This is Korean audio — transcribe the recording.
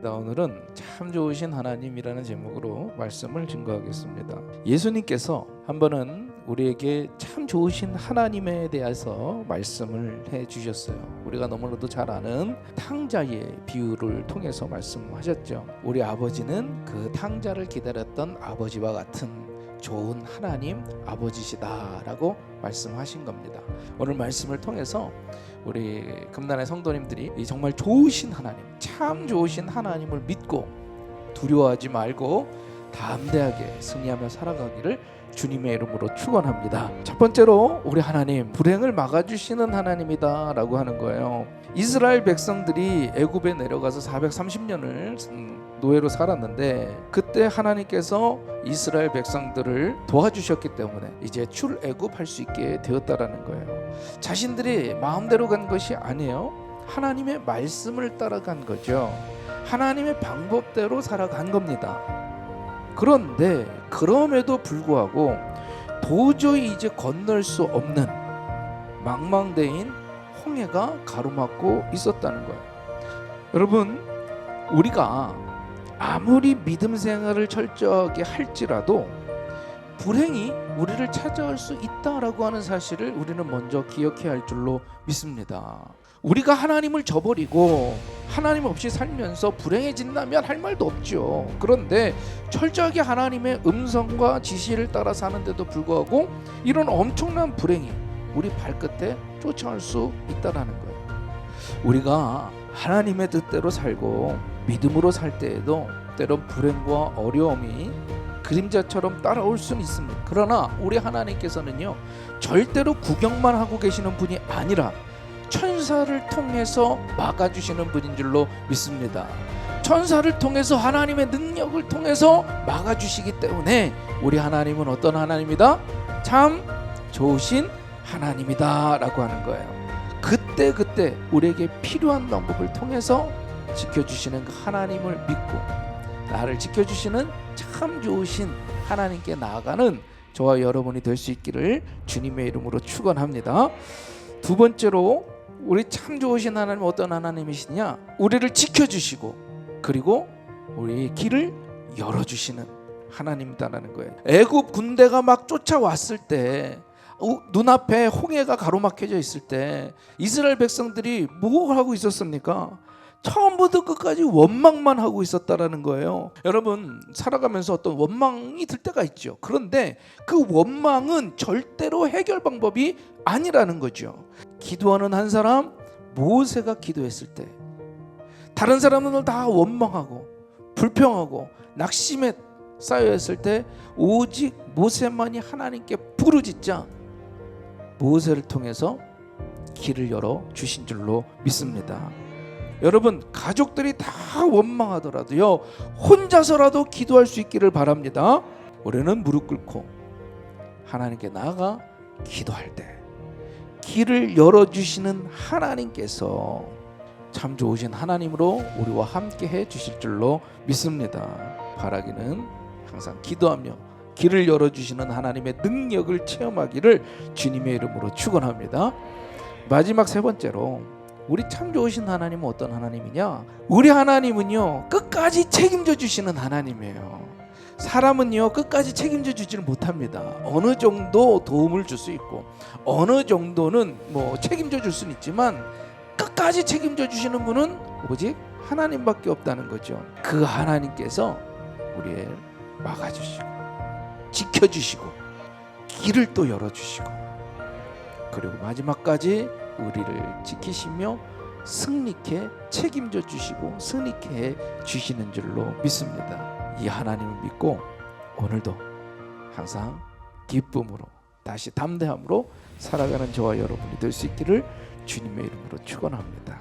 오늘은 참 좋으신 하나님이라는 제목으로 말씀을 증거하겠습니다. 예수님께서 한 번은 우리에게 참 좋으신 하나님에 대해서 말씀을 해주셨어요. 우리가 너무나도 잘 아는 탕자의 비유를 통해서 말씀하셨죠. 우리 아버지는 그 탕자를 기다렸던 아버지와 같은 좋은 하나님 아버지시다라고 말씀하신 겁니다. 오늘 말씀을 통해서 우리 금단의 성도님들이 이 정말 좋으신 하나님, 참 좋으신 하나님을 믿고 두려워하지 말고 담대하게 승리하며 살아가기를 주님의 이름으로 축원합니다. 첫 번째로 우리 하나님, 불행을 막아주시는 하나님이다 라고 하는 거예요. 이스라엘 백성들이 애굽에 내려가서 430년을 노예로 살았는데 그때 하나님께서 이스라엘 백성들을 도와주셨기 때문에 이제 출애굽할 수 있게 되었다라는 거예요. 자신들이 마음대로 간 것이 아니에요. 하나님의 말씀을 따라간 거죠. 하나님의 방법대로 살아간 겁니다. 그런데 그럼에도 불구하고 도저히 이제 건널 수 없는 망망대인 홍해가 가로막고 있었다는 거예요. 여러분, 우리가 아무리 믿음 생활을 철저하게 할지라도 불행이 우리를 찾아올 수 있다라고 하는 사실을 우리는 먼저 기억해야 할 줄로 믿습니다. 우리가 하나님을 저버리고 하나님 없이 살면서 불행해진다면 할 말도 없죠. 그런데 철저하게 하나님의 음성과 지시를 따라 사는데도 불구하고 이런 엄청난 불행이 우리 발끝에 쫓아올 수 있다는 거예요. 우리가 하나님의 뜻대로 살고 믿음으로 살 때에도 때론 불행과 어려움이 그림자처럼 따라올 수는 있습니다. 그러나 우리 하나님께서는요, 절대로 구경만 하고 계시는 분이 아니라 천사를 통해서 막아주시는 분인 줄로 믿습니다. 천사를 통해서 하나님의 능력을 통해서 막아주시기 때문에 우리 하나님은 어떤 하나님이다? 참 좋으신 하나님이다 라고 하는 거예요. 그때 우리에게 필요한 방법을 통해서 지켜주시는 그 하나님을 믿고 나를 지켜주시는 참 좋으신 하나님께 나아가는 저와 여러분이 될 수 있기를 주님의 이름으로 축원합니다. 두 번째로 우리 참 좋으신 하나님은 어떤 하나님이시냐? 우리를 지켜주시고 그리고 우리의 길을 열어주시는 하나님이다라는 거예요. 애굽 군대가 막 쫓아왔을 때 눈앞에 홍해가 가로막혀져 있을 때 이스라엘 백성들이 뭐 하고 있었습니까? 처음부터 끝까지 원망만 하고 있었다라는 거예요. 여러분, 살아가면서 어떤 원망이 들 때가 있죠. 그런데 그 원망은 절대로 해결 방법이 아니라는 거죠. 기도하는 한 사람, 모세가 기도했을 때 다른 사람은 다 원망하고 불평하고 낙심에 쌓여있을 때 오직 모세만이 하나님께 부르짖자 모세를 통해서 길을 열어 주신 줄로 믿습니다. 여러분, 가족들이 다 원망하더라도요, 혼자서라도 기도할 수 있기를 바랍니다. 우리는 무릎 꿇고 하나님께 나아가 기도할 때 길을 열어주시는 하나님께서 참 좋으신 하나님으로 우리와 함께 해 주실 줄로 믿습니다. 바라기는 항상 기도하며 길을 열어주시는 하나님의 능력을 체험하기를 주님의 이름으로 축원합니다. 마지막 세 번째로 우리 참 좋으신 하나님은 어떤 하나님이냐? 우리 하나님은요, 끝까지 책임져 주시는 하나님이에요. 사람은요, 끝까지 책임져 주지를 못합니다. 어느 정도 도움을 줄 수 있고 어느 정도는 책임져 줄 수는 있지만 끝까지 책임져 주시는 분은 오직 하나님밖에 없다는 거죠. 그 하나님께서 우리를 막아주시고 지켜주시고 길을 또 열어주시고 그리고 마지막까지 우리를 지키시며 승리케 책임져 주시고 승리케 해 주시는 줄로 믿습니다. 이 하나님을 믿고 오늘도 항상 기쁨으로 다시 담대함으로 살아가는 저와 여러분이 될 수 있기를 주님의 이름으로 축원합니다.